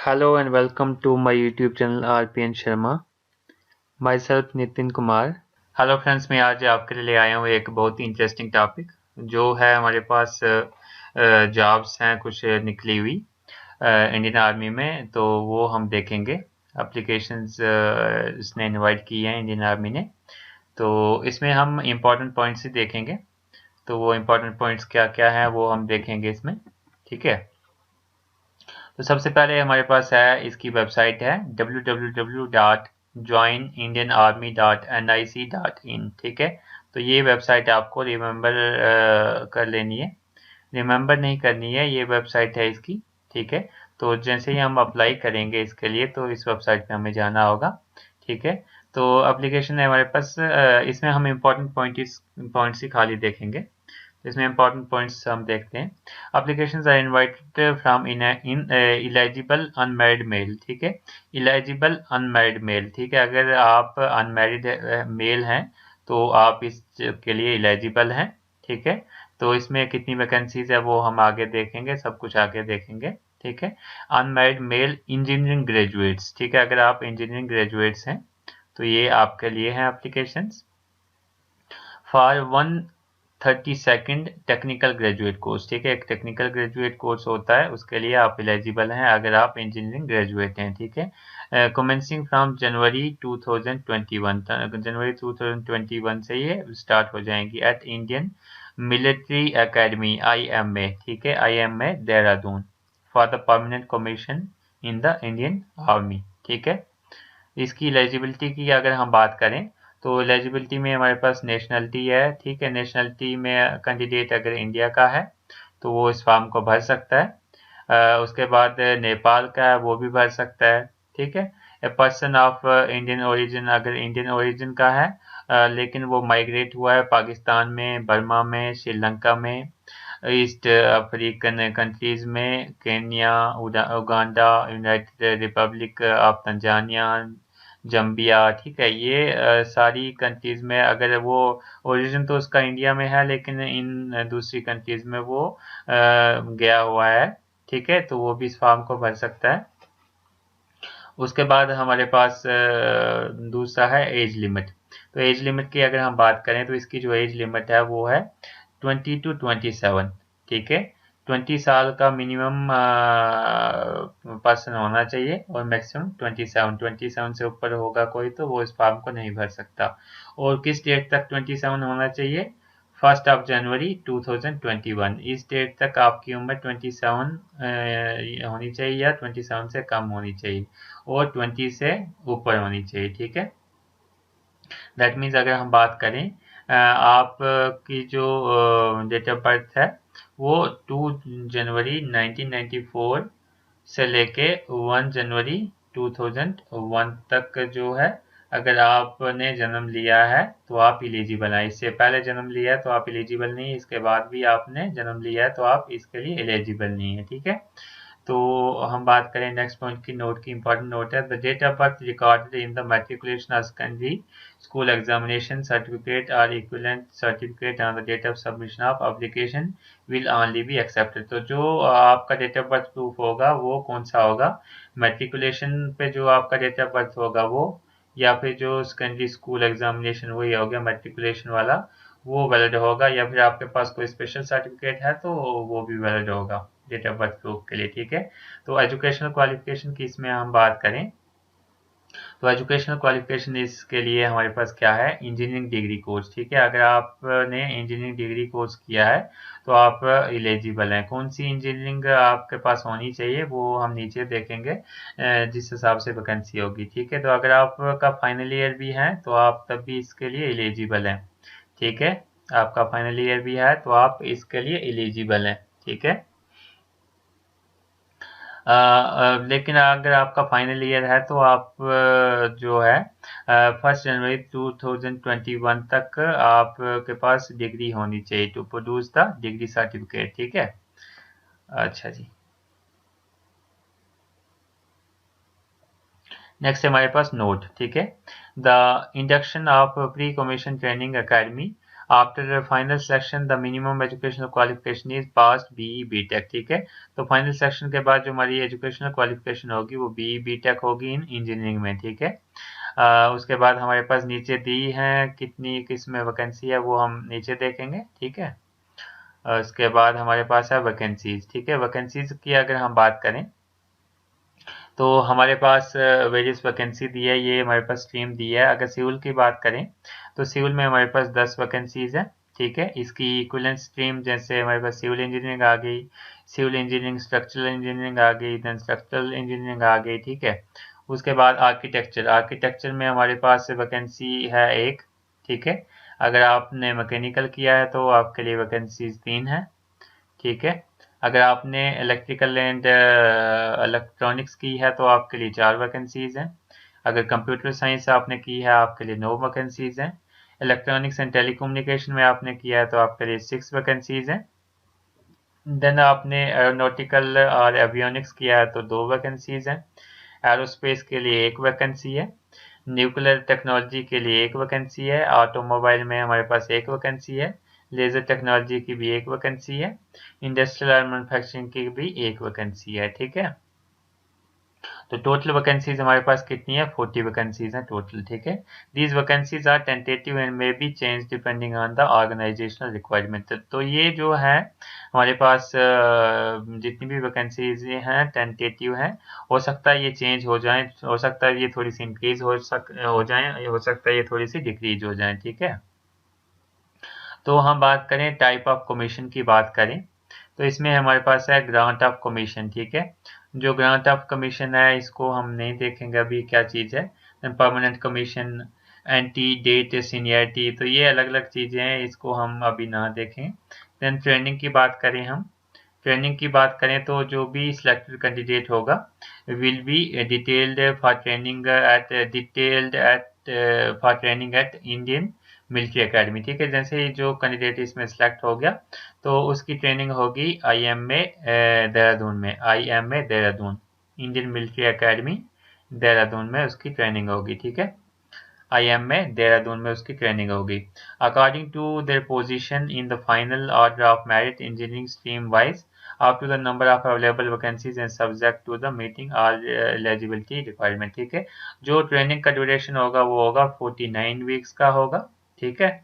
Hello and welcome to my YouTube channel RPN Sharma. Myself Nitin Kumar. Hello friends, मैं आज आपके लिए ले आया हूँ एक बहुत ही इंटरेस्टिंग टॉपिक जो है हमारे पास जॉब्स हैं कुछ निकली हुई इंडियन आर्मी में, तो वो हम देखेंगे। एप्लीकेशंस इसने इनवाइट की हैं इंडियन आर्मी ने, तो इसमें हम इम्पोर्टेंट पॉइंट्स ही देखेंगे। तो वो इम्पोर्टेंट पॉइंट्स क्या क्या हैं वो हम देखेंगे इसमें, ठीक है। तो सबसे पहले हमारे पास है, इसकी वेबसाइट है www.joinindianarmy.nic.in, ठीक है। तो ये वेबसाइट आपको रिमेंबर कर लेनी है, रिमेंबर नहीं करनी है, ये वेबसाइट है इसकी, ठीक है। तो जैसे ही हम अप्लाई करेंगे इसके लिए तो इस वेबसाइट पे हमें जाना होगा, ठीक है। तो एप्लीकेशन है हमारे पास, इसमें हम इम्पोर्टेंट पॉइंट्स ही खाली देखेंगे। इसमें इंपॉर्टेंट पॉइंट्स हम देखते हैं। Applications are invited from in eligible unmarried male, ठीक है। इलिजिबल अनमैरिड मेल, ठीक है। अगर आप अनमैरिड मेल हैं तो आप इसके लिए इलिजिबल हैं, ठीक है। तो इसमें कितनी वैकेंसीज है वो हम आगे देखेंगे, सब कुछ आगे देखेंगे, ठीक है। अनमैरिड मेल इंजीनियरिंग ग्रेजुएट्स, ठीक है। अगर आप इंजीनियरिंग ग्रेजुएट्स हैं तो ये आपके लिए हैं applications. For 132nd technical graduate course, ठीक है। एक टेक्निकल ग्रेजुएट कोर्स होता है, उसके लिए आप एलिजिबल हैं अगर आप इंजीनियरिंग ग्रेजुएट हैं, ठीक है। कमेंसिंग फ्रॉम जनवरी 2021, जनवरी 2021 से ये स्टार्ट हो जाएंगी at Indian military academy IMA, ठीक है, IMA Dehradun, for the permanent commission in the Indian army, ठीक है। इसकी एलिजिबिलिटी की अगर हम बात करें तो एलिजिबिलिटी में हमारे पास नेशनलिटी है, ठीक है। नेशनलिटी में कैंडिडेट अगर इंडिया का है तो वो इस फॉर्म को भर सकता है। उसके बाद नेपाल का है वो भी भर सकता है, ठीक है। A person of Indian origin, अगर इंडियन ओरिजिन का है लेकिन वो माइग्रेट हुआ है पाकिस्तान में, बर्मा में, श्रीलंका में, ईस्ट अफ्रीकन कंट्रीज में, Kenya, Uganda, United Republic of Tanzania, Zambia, ठीक है। ये सारी कंट्रीज में अगर वो ओरिजिन तो उसका इंडिया में है लेकिन इन दूसरी कंट्रीज में वो गया हुआ है, ठीक है, तो वो भी इस फॉर्म को भर सकता है। उसके बाद हमारे पास दूसरा है एज लिमिट। तो एज लिमिट की अगर हम बात करें तो इसकी जो एज लिमिट है वो है 20 to 27, ठीक है। 20 साल का मिनिमम पर्सन होना चाहिए और मैक्सिमम 27 से ऊपर होगा कोई तो वो इस फॉर्म को नहीं भर सकता। और किस डेट तक 27 होना चाहिए? 1 जनवरी 2021, इस डेट तक आपकी उम्र 27 होनी चाहिए या 27 से कम होनी चाहिए और 20 से ऊपर होनी चाहिए, ठीक है। दैट मीन्स अगर हम बात करें आपकी जो डेट ऑफ बर्थ है वो 2 जनवरी 1994 से लेके 1 जनवरी 2001 तक जो है, अगर आपने जन्म लिया है तो आप इलिजिबल हैं। इससे पहले जन्म लिया है तो आप इलिजिबल नहीं है, इसके बाद भी आपने जन्म लिया है तो आप इसके लिए एलिजिबल नहीं है, ठीक है। तो हम बात करें नेक्स्ट पॉइंट की, नोट की, इंपॉर्टेंट नोट है, the date of birth recorded in the matriculation of secondary school examination certificate और equivalent certificate on the date of submission of application will only be accepted. तो जो आपका date of birth proof होगा वो कौन सा होगा? मैट्रिकुलेशन पे जो आपका डेट ऑफ बर्थ होगा वो, या फिर जो सेकेंडरी स्कूल एग्जामिनेशन वही हो गया मैट्रिकुलेशन वाला, वो वैलिड होगा, या फिर आपके पास कोई स्पेशल सर्टिफिकेट है तो वो भी वैलिड होगा डेट ऑफ बर्थ प्रूफ के लिए, ठीक है। तो एजुकेशनल क्वालिफिकेशन की इसमें हम बात करें तो एजुकेशनल क्वालिफिकेशन इसके लिए हमारे पास क्या है? इंजीनियरिंग डिग्री कोर्स, ठीक है। अगर आपने इंजीनियरिंग डिग्री कोर्स किया है तो आप एलिजिबल हैं। कौन सी इंजीनियरिंग आपके पास होनी चाहिए वो हम नीचे देखेंगे जिस हिसाब से वैकेंसी होगी, ठीक है। तो अगर आपका फाइनल ईयर भी है तो आप तब भी इसके लिए एलिजिबल हैं, ठीक है। आपका फाइनल ईयर भी है तो आप इसके लिए एलिजिबल हैं, ठीक है। लेकिन अगर आपका फाइनल ईयर है तो आप जो है 1 जनवरी 2021 तक आपके पास डिग्री होनी चाहिए to produce the degree certificate, ठीक है। अच्छा जी, नेक्स्ट है हमारे पास नोट, ठीक है। The induction of pre commission training academy after final selection the minimum educational qualification is pass BE BTech, ठीक है। तो फाइनल सिलेक्शन के बाद जो हमारी एजुकेशनल क्वालिफिकेशन होगी वो BE BTech होगी इन इंजीनियरिंग में, ठीक है। उसके बाद हमारे पास नीचे दी है कितनी किस में वैकेंसी है वो हम नीचे देखेंगे, ठीक है। उसके बाद हमारे पास है वैकेंसीज, ठीक है। वैकेंसीज की अगर हम बात करें तो हमारे पास वेरियस वैकेंसी दी है, ये हमारे पास स्ट्रीम दी है। अगर सिविल की बात करें तो सिविल में हमारे पास 10 वैकेंसीज हैं, ठीक है। इसकी इक्विवेलेंट स्ट्रीम जैसे हमारे पास सिविल इंजीनियरिंग आ गई, सिविल इंजीनियरिंग, स्ट्रक्चरल इंजीनियरिंग आ गई, देन स्ट्रक्चरल इंजीनियरिंग आ गई, ठीक है। उसके बाद आर्किटेक्चर, आर्किटेक्चर में हमारे पास वैकेंसी है एक, ठीक है। अगर आपने मैकेनिकल किया है तो आपके लिए वैकेंसीज 3 है, ठीक है। अगर आपने इलेक्ट्रिकल एंड इलेक्ट्रॉनिक्स की है तो आपके लिए 4 वैकेंसीज हैं। अगर कंप्यूटर साइंस आपने की है आपके लिए 9 वैकेंसीज हैं। इलेक्ट्रॉनिक्स एंड टेलीकम्युनिकेशन में आपने किया है तो आपके लिए 6 वैकेंसीज हैं। देन आपने एरोनॉटिकल और एवियोनिक्स किया है तो 2 वैकेंसीज हैं। एरोस्पेस के लिए 1 वैकेंसी है। न्यूक्लियर टेक्नोलॉजी के लिए 1 वैकेंसी है। ऑटोमोबाइल में हमारे पास 1 वैकेंसी है। लेजर टेक्नोलॉजी की भी 1 वैकेंसी है। इंडस्ट्रियल और मैन्युफैक्चरिंग की भी 1 वैकेंसी है, ठीक है। तो टोटल वैकेंसीज हमारे पास कितनी है, 40 वैकेंसीज हैं टोटल, ठीक है। These vacancies are tentative and may be change depending on the organizational requirement. तो ये जो है हमारे पास जितनी भी वैकेंसीज हैं टेंटेटिव हैं, हो सकता है ये चेंज हो जाए, हो सकता है ये थोड़ी सी इंक्रीज हो जाए, हो सकता है ये थोड़ी सी डिक्रीज हो जाए, ठीक है। तो हम बात करें टाइप ऑफ कमीशन की बात करें तो इसमें हमारे पास है ग्रांट ऑफ कमीशन, ठीक है। जो ग्रांट ऑफ कमीशन है इसको हम नहीं देखेंगे अभी क्या चीज़ है। Permanent commission, antedate seniority, तो ये अलग अलग चीज़ें हैं, इसको हम अभी ना देखें। देन ट्रेनिंग की बात करें हम, ट्रेनिंग की बात करें तो जो भी सिलेक्टेड कैंडिडेट होगा will be detailed at for training at Indian military academy, ठीक है। जैसे ही जो कैंडिडेट इसमें सिलेक्ट हो गया तो उसकी ट्रेनिंग होगी IMA देहरादून में, IMA Dehradun, Indian military academy Dehradun में उसकी ट्रेनिंग होगी, ठीक है। IMA देहरादून में उसकी ट्रेनिंग होगी। According to their position in the final order of merit engineering stream wise up to the number of available vacancies and subject to the meeting all eligibility requirement, ठीक है। जो training का duration होगा वो होगा 49 weeks का होगा, ठीक है।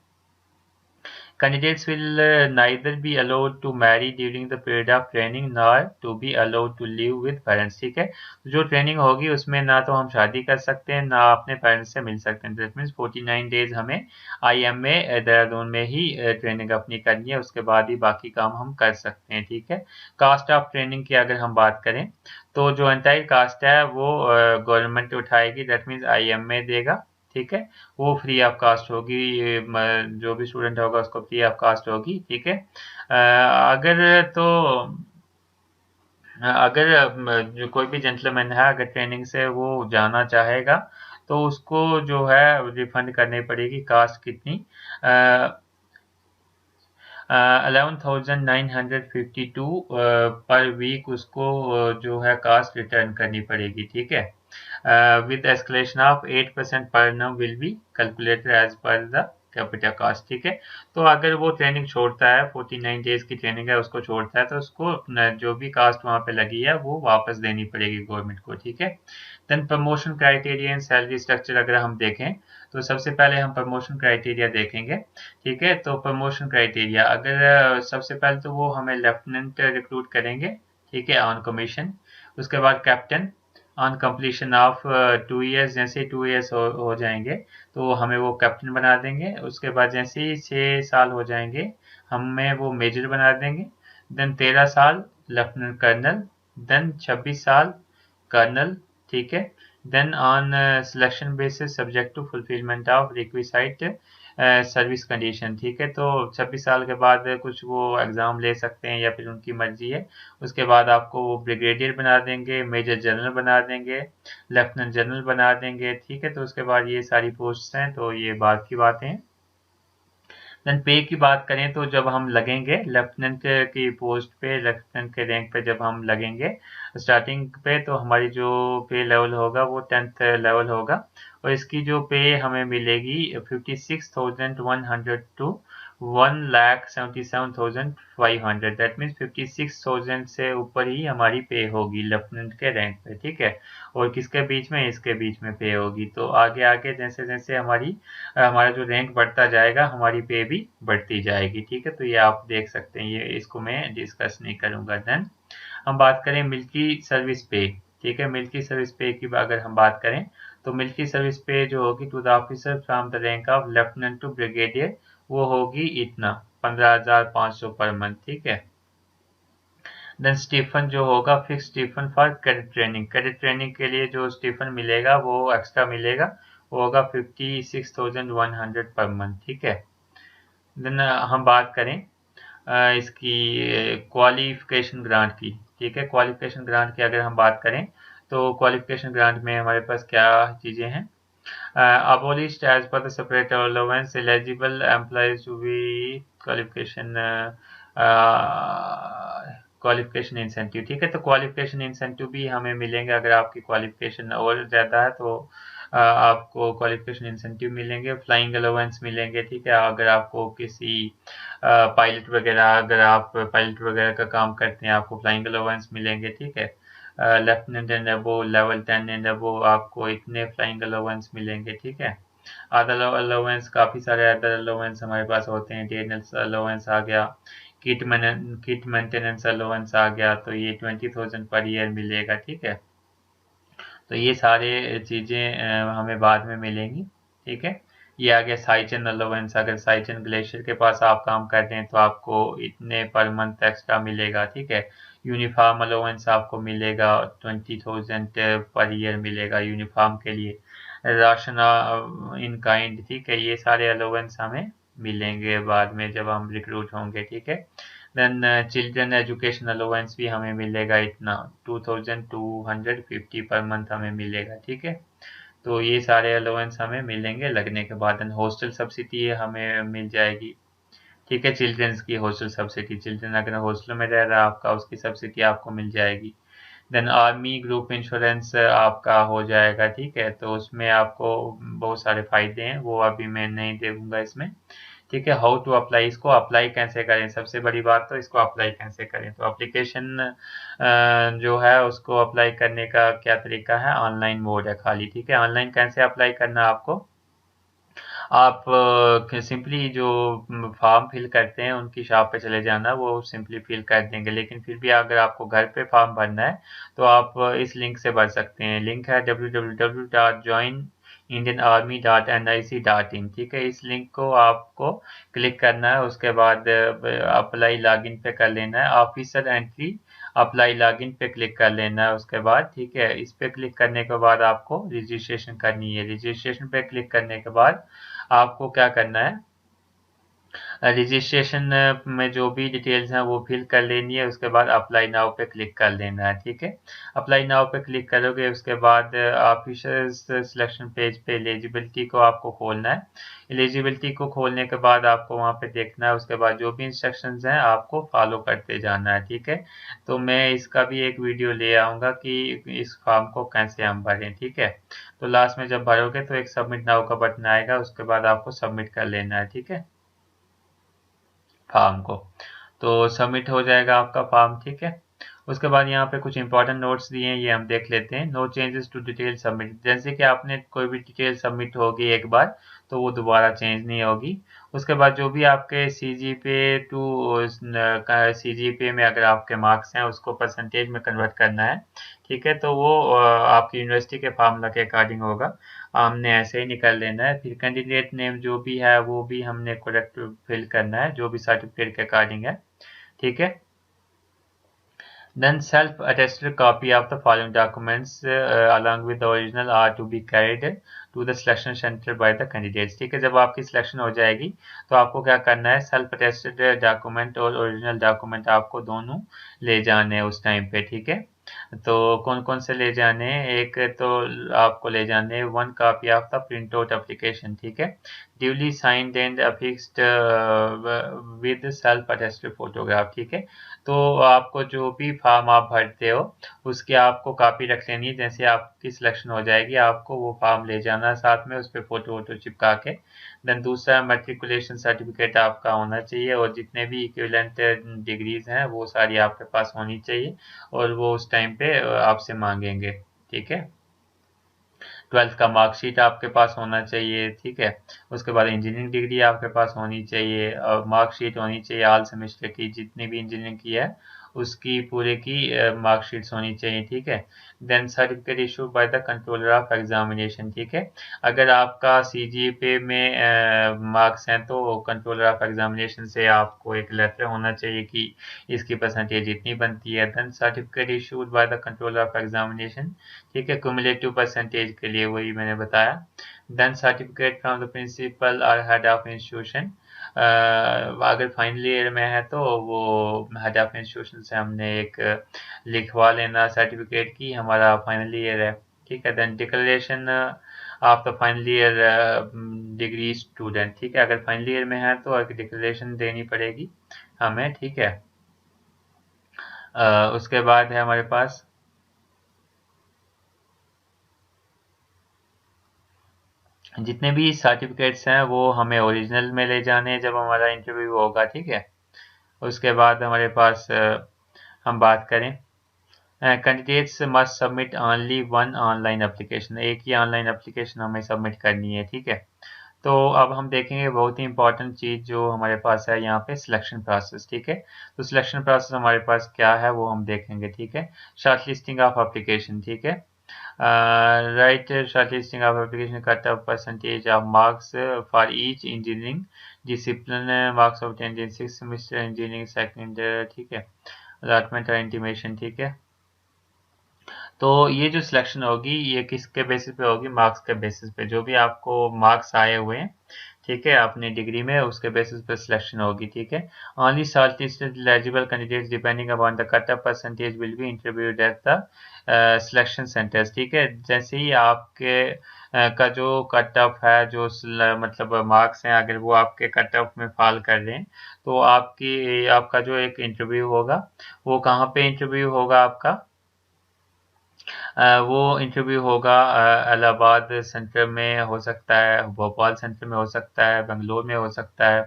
Candidates will neither be allowed to marry during the period of training nor to be allowed to live with parents, ठीक है। जो ट्रेनिंग होगी उसमें ना तो हम शादी कर सकते हैं ना अपने पेरेंट्स से मिल सकते हैं। दैट मीन्स 49 डेज हमें IMA देहरादून में ही ट्रेनिंग अपनी करनी है, उसके बाद ही बाकी काम हम कर सकते हैं, ठीक है। कास्ट ऑफ ट्रेनिंग की अगर हम बात करें तो जो एंटायर कास्ट है वो गवर्नमेंट उठाएगी, दैट मीन्स IMA देगा, ठीक है। वो फ्री ऑफ कास्ट होगी, जो भी स्टूडेंट होगा उसको फ्री ऑफ कास्ट होगी, ठीक है। अगर तो अगर जो कोई भी जेंटलमैन है अगर ट्रेनिंग से वो जाना चाहेगा तो उसको जो है रिफंड करनी पड़ेगी कास्ट कितनी, 11,952 पर वीक उसको जो है कास्ट रिटर्न करनी पड़ेगी, ठीक है। With escalation of 8% per annum will be calculated as per the capita cost, ठीक है। तो अगर वो ट्रेनिंग छोड़ता है, 49 डेज की ट्रेनिंग है उसको छोड़ता है तो उसको जो भी कास्ट वहाँ पे लगी है वो वापस देनी पड़ेगी गवर्नमेंट को, ठीक है। Then promotion criteria and salary structure अगर हम देखें तो सबसे पहले हम प्रमोशन क्राइटेरिया देखेंगे, ठीक है। तो प्रमोशन क्राइटेरिया अगर सबसे पहले तो वो हमें लेफ्टिनेंट रिक्रूट करेंगे, ठीक है, ऑन कमीशन। उसके बाद captain on completion of 2 years, जैसे 2 ईयर्स हो जाएंगे तो हमें वो कैप्टन बना देंगे। उसके बाद जैसे ही 6 साल हो जाएंगे हमें वो मेजर बना देंगे। देन 13 साल लेफ्टिनेंट कर्नल, देन 26 साल कर्नल, ठीक है। Then on selection basis subject to fulfilment of requisite service condition, ठीक है। तो 26 साल के बाद कुछ वो एग्ज़ाम ले सकते हैं या फिर उनकी मर्जी है। उसके बाद आपको वो ब्रिगेडियर बना देंगे, मेजर जनरल बना देंगे, लेफ्टिनेंट जनरल बना देंगे, ठीक है। तो उसके बाद ये सारी पोस्ट हैं, तो ये बात की बातें हैं। देन पे की बात करें तो जब हम लगेंगे लेफ्टिनेंट की पोस्ट पे, लेफ्टिनेंट के रैंक पे जब हम लगेंगे स्टार्टिंग पे तो हमारी जो पे लेवल होगा वो 10th लेवल होगा और इसकी जो पे हमें मिलेगी 56,100 टू 1,77,500, दैट मीन्स 56,000 से ऊपर ही हमारी पे होगी लेफ्टिनेंट के रैंक पे, ठीक है। और किसके बीच में, इसके बीच में पे होगी। तो आगे आगे जैसे जैसे हमारा जो रैंक बढ़ता जाएगा हमारी पे भी बढ़ती जाएगी, ठीक है। तो ये आप देख सकते हैं, ये इसको मैं डिस्कस नहीं करूंगा। देन हम बात करें मिल्की सर्विस पे, ठीक है। मिल्की सर्विस पे की अगर हम बात करें तो मिल्की सर्विस पे जो होगी to the officer from the rank of lieutenant to brigadier, वो होगी इतना 15,500 पर मंथ, ठीक है। देन स्टीफन जो होगा fix stipend for cadet training, cadet training के लिए जो स्टीफन मिलेगा वो एक्स्ट्रा मिलेगा, वो होगा 56,100 पर मंथ, ठीक है। देन हम बात करें इसकी क्वालिफिकेशन ग्रांट की, ठीक है। क्वालिफिकेशन ग्रांट की अगर हम बात करें तो क्वालिफिकेशन ग्रांट में हमारे पास क्या चीज़ें हैं। abolished as per the separate allowance eligible employees to be qualification qualification incentive, ठीक है। तो क्वालिफिकेशन इंसेंटिव भी हमें मिलेंगे, अगर आपकी क्वालिफिकेशन और ज़्यादा है तो आपको क्वालिफिकेशन इंसेंटिव मिलेंगे, फ्लाइंग अलाउंस मिलेंगे, ठीक है। अगर आपको किसी पायलट वगैरह, अगर आप पायलट वगैरह का काम करते हैं आपको फ्लाइंग अलाउंस मिलेंगे, ठीक है। Lieutenant and above, level 10 and above आपको इतने फ्लाइंग अलाउंस मिलेंगे, ठीक है। अदर अलाउंस, काफ़ी सारे अदर अलाउंस हमारे पास होते हैं। डेनल्स अलाउंस आ गया, किट मेंटेनेंस अलाउंस आ गया, तो ये 20,000 पर ईयर मिलेगा, ठीक है। तो ये सारे चीज़ें हमें बाद में मिलेंगी, ठीक है। ये आ गया साइचन अलाउंस, अगर साइचन ग्लेशियर के पास आप काम करते हैं तो आपको इतने पर मंथ एक्स्ट्रा मिलेगा, ठीक है। यूनिफॉर्म अलाउंस आपको मिलेगा 20,000 पर ईयर मिलेगा यूनिफॉर्म के लिए। राशन इन काइंड, ठीक है। ये सारे अलाउंस हमें मिलेंगे बाद में जब हम रिक्रूट होंगे, ठीक है। देन चिल्ड्रन एजुकेशन अलाउंस भी हमें मिलेगा इतना 2,250 पर मंथ हमें मिलेगा, ठीक है। तो ये सारे अलाउंस हमें मिलेंगे लगने के बाद। देन हॉस्टल सब्सिडी हमें मिल जाएगी, ठीक है। चिल्ड्रंस की हॉस्टल सब्सिडी, चिल्ड्रन अगर हॉस्टल में रह रहा है आपका, उसकी सब्सिडी आपको मिल जाएगी। देन आर्मी ग्रुप इंश्योरेंस आपका हो जाएगा, ठीक है। तो उसमें आपको बहुत सारे फायदे हैं, वो अभी मैं नहीं देखूंगा इसमें, ठीक है। हाउ टू अप्लाई, इसको अप्लाई कैसे करें, सबसे बड़ी बात तो इसको अप्लाई कैसे करें। तो एप्लीकेशन जो है उसको अप्लाई करने का क्या तरीका है, ऑनलाइन मोड है खाली, ठीक है। ऑनलाइन कैसे अप्लाई करना आपको, आप सिंपली जो फॉर्म फिल करते हैं उनकी शॉप पे चले जाना, वो सिंपली फिल कर देंगे। लेकिन फिर भी अगर आपको घर पे फॉर्म भरना है तो आप इस लिंक से भर सकते हैं। लिंक है www.joinindianarmy.nic.in, ठीक है। इस लिंक को आपको क्लिक करना है, उसके बाद अप्लाई लॉगिन पे कर लेना है, ऑफिसर एंट्री अप्लाई लॉगिन पे क्लिक कर लेना है उसके बाद, ठीक है। इस पे क्लिक करने के बाद आपको रजिस्ट्रेशन करनी है। रजिस्ट्रेशन पे क्लिक करने के बाद आपको क्या करना है, रजिस्ट्रेशन में जो भी डिटेल्स हैं वो फिल कर लेनी है, उसके बाद अप्लाई नाउ पे क्लिक कर लेना है, ठीक है। अप्लाई नाउ पे क्लिक करोगे उसके बाद ऑफिसर्स सिलेक्शन पेज पे एलिजिबिलिटी को आपको खोलना है। एलिजिबिलिटी को खोलने के बाद आपको वहाँ पे देखना है, उसके बाद जो भी इंस्ट्रक्शंस हैं आपको फॉलो करते जाना है, ठीक है। तो मैं इसका भी एक वीडियो ले आऊँगा कि इस फॉर्म को कैसे हम भरें, ठीक है। तो लास्ट में जब भरोगे तो एक सबमिट नाउ का बटन आएगा, उसके बाद आपको सबमिट कर लेना है, ठीक है, फॉर्म को। तो सबमिट हो जाएगा आपका फॉर्म, ठीक है। उसके बाद यहाँ पे कुछ इंपॉर्टेंट नोट्स दिए हैं, ये हम देख लेते हैं। No changes to detail submit, जैसे कि आपने कोई भी डिटेल सबमिट होगी एक बार तो वो दोबारा चेंज नहीं होगी। उसके बाद जो भी आपके CGPA में अगर आपके मार्क्स हैं उसको परसेंटेज में कन्वर्ट करना है, ठीक है। तो वो आपकी यूनिवर्सिटी के फार्मूला के अकॉर्डिंग होगा, हमने ऐसे ही निकाल लेना है। फिर कैंडिडेट नेम जो भी है वो भी हमने करेक्ट फिल करना है, जो भी सर्टिफिकेट के अकॉर्डिंग है, ठीक है। Then self-attested copy of the following documents along with the original are to be carried to the selection center by the candidates, ठीक है। जब आपकी सिलेक्शन हो जाएगी तो आपको क्या करना है, सेल्फ अटेस्टेड डॉक्यूमेंट और ओरिजिनल डॉक्यूमेंट आपको दोनों ले जाने हैं उस टाइम पे, ठीक है। तो कौन कौन से ले जाने हैं, एक तो आपको ले जाने 1 copy of the print out application, ठीक है। Duly signed and affixed with self attested photograph. ठीक है, तो आपको जो भी फॉर्म आप भरते हो उसकी आपको कॉपी रख लेनी है। जैसे आपकी सिलेक्शन हो जाएगी आपको वो फॉर्म ले जाना साथ में, उस पर फोटो वोटो चिपका के। देन दूसरा मैट्रिकुलेशन सर्टिफिकेट आपका होना चाहिए, और जितने भी इक्विवेलेंट डिग्रीज हैं वो सारी आपके पास होनी चाहिए, और वो उस टाइम पे आपसे मांगेंगे। ठीक है, 12th का मार्कशीट आपके पास होना चाहिए। ठीक है, उसके बाद इंजीनियरिंग डिग्री आपके पास होनी चाहिए, और मार्कशीट होनी चाहिए ऑल सेमेस्टर की, जितनी भी इंजीनियरिंग की है उसकी पूरे की मार्कशीट्स होनी चाहिए। ठीक है, then certificate issued by the controller of examination. ठीक है, अगर आपका सीजीपीए में मार्क्स हैं तो कंट्रोलर ऑफ एग्जामिनेशन से आपको एक लेटर होना चाहिए कि इसकी परसेंटेज इतनी बनती है। Then certificate issued by the controller of examination, ठीक है, क्यूमुलेटिव परसेंटेज के लिए वही मैंने बताया। Then certificate from the principal और हेड ऑफ इंस्टीट्यूशन, अगर फाइनल ईयर में है तो वो हेड ऑफ इंस्टीट्यूशन से हमने एक लिखवा लेना सर्टिफिकेट की हमारा फाइनल ईयर है। ठीक है, then declaration of the final year degree student. ठीक है, अगर फाइनल ईयर में है तो एक डिक्लेरेशन देनी पड़ेगी हमें। ठीक है, उसके बाद है हमारे पास जितने भी सर्टिफिकेट्स हैं वो हमें ओरिजिनल में ले जाने हैं जब हमारा इंटरव्यू होगा। ठीक है, उसके बाद हमारे पास हम बात करें, candidates must submit only one online application, एक ही ऑनलाइन एप्लीकेशन हमें सबमिट करनी है। ठीक है, तो अब हम देखेंगे बहुत ही इंपॉर्टेंट चीज़ जो हमारे पास है यहाँ पे, सिलेक्शन प्रोसेस। ठीक है, तो सिलेक्शन प्रोसेस हमारे पास क्या है वो हम देखेंगे। ठीक है, शॉर्ट लिस्टिंग ऑफ एप्लीकेशन। ठीक है, right, shortlisting of application cut off percentage of marks for each engineering discipline, marks obtained in 6th semester engineering second। ठीक है, allotment और intimation। ठीक है, तो ये जो सिलेक्शन होगी ये किसके बेसिस पे होगी, मार्क्स के बेसिस पे, जो भी आपको मार्क्स आए हुए हैं ठीक है अपनी डिग्री में उसके बेसिस पे सिलेक्शन होगी। ठीक है, only shortlisted eligible candidates depending upon the cut off percentage will be interviewed at the selection centres. ठीक है, जैसे ही आपके का जो कट ऑफ है जो मतलब मार्क्स हैं अगर वो आपके कट ऑफ में फॉल कर रहे हैं तो आपका जो एक इंटरव्यू होगा वो कहाँ पे इंटरव्यू होगा आपका, वो इंटरव्यू होगा इलाहाबाद सेंटर में हो सकता है, भोपाल सेंटर में हो सकता है, बेंगलोर में हो सकता है।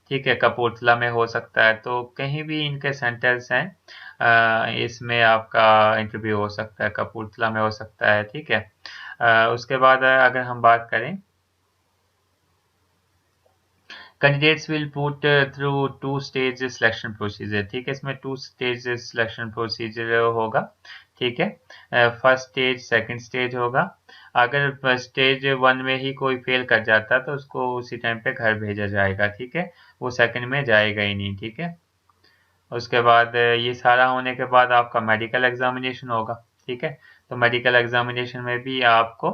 ठीक है, कपूरथला में हो सकता है, तो कहीं भी इनके सेंटर्स हैं इसमें आपका इंटरव्यू हो सकता है, कपूरथला में हो सकता है। ठीक है, उसके बाद अगर हम बात करें, candidates will put through two stage selection procedure. ठीक है, इसमें टू स्टेज सिलेक्शन प्रोसीजर होगा। ठीक है, फर्स्ट स्टेज सेकंड स्टेज होगा। अगर स्टेज वन में ही कोई फेल कर जाता तो उसको उसी टाइम पे घर भेजा जाएगा। ठीक है, वो सेकंड में जाएगा ही नहीं। ठीक है, उसके बाद ये सारा होने के बाद आपका मेडिकल एग्जामिनेशन होगा। ठीक है, तो मेडिकल एग्जामिनेशन में भी आपको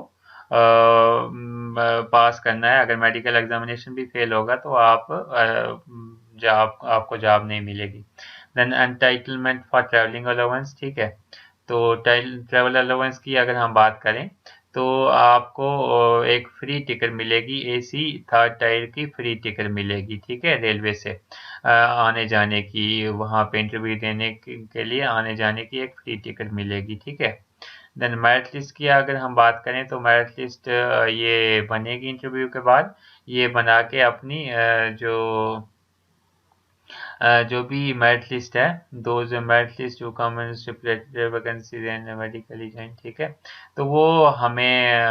पास करना है। अगर मेडिकल एग्जामिनेशन भी फेल होगा तो आप आपको जॉब नहीं मिलेगी। Then entitlement for travelling allowance. ठीक है, तो ट्रैवल अलाउंस की अगर हम बात करें तो आपको एक फ्री टिकट मिलेगी, एसी थर्ड टायर की फ्री टिकट मिलेगी। ठीक है, रेलवे से आने जाने की, वहाँ पे इंटरव्यू देने के लिए आने जाने की एक फ्री टिकट मिलेगी। ठीक है, देन मेरिट लिस्ट की अगर हम बात करें तो मेरिट लिस्ट ये बनेगी इंटरव्यू के बाद, ये बना के अपनी जो भी मेरिट लिस्ट है, दो जो मेरिट लिस्ट जो common stipulated vacancies and medically join. ठीक है, तो वो हमें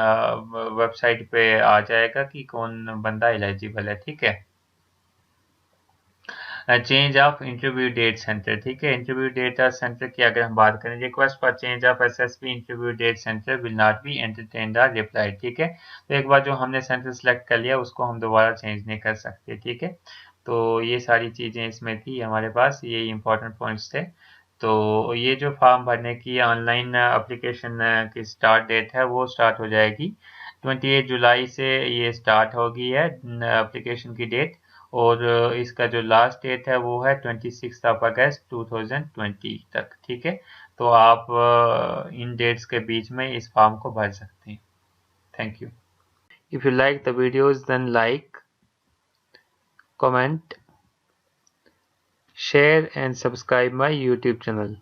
वेबसाइट पे आ जाएगा कि कौन बंदा एलिजिबल है। ठीक है, change of interview date centre. ठीक है, इंटरव्यू डेट सेंटर की अगर हम बात करें, request for change of SSP interview date centre will not be entertained और रिप्लाइड। ठीक है, तो एक बार जो हमने सेंटर सेलेक्ट कर लिया उसको हम दोबारा चेंज नहीं कर सकते। ठीक है, तो ये सारी चीज़ें इसमें थी हमारे पास, ये इंपॉर्टेंट पॉइंट्स थे। तो ये जो फॉर्म भरने की ऑनलाइन एप्लीकेशन की स्टार्ट डेट है वो स्टार्ट हो जाएगी 28 जुलाई से, ये स्टार्ट होगी है एप्लीकेशन की डेट, और इसका जो लास्ट डेट है वो है 26 ऑफ अगस्त 2020 तक। ठीक है, तो आप इन डेट्स के बीच में इस फॉर्म को भर सकते हैं। Thank you. If you like the videos then like, comment, share and subscribe my YouTube channel.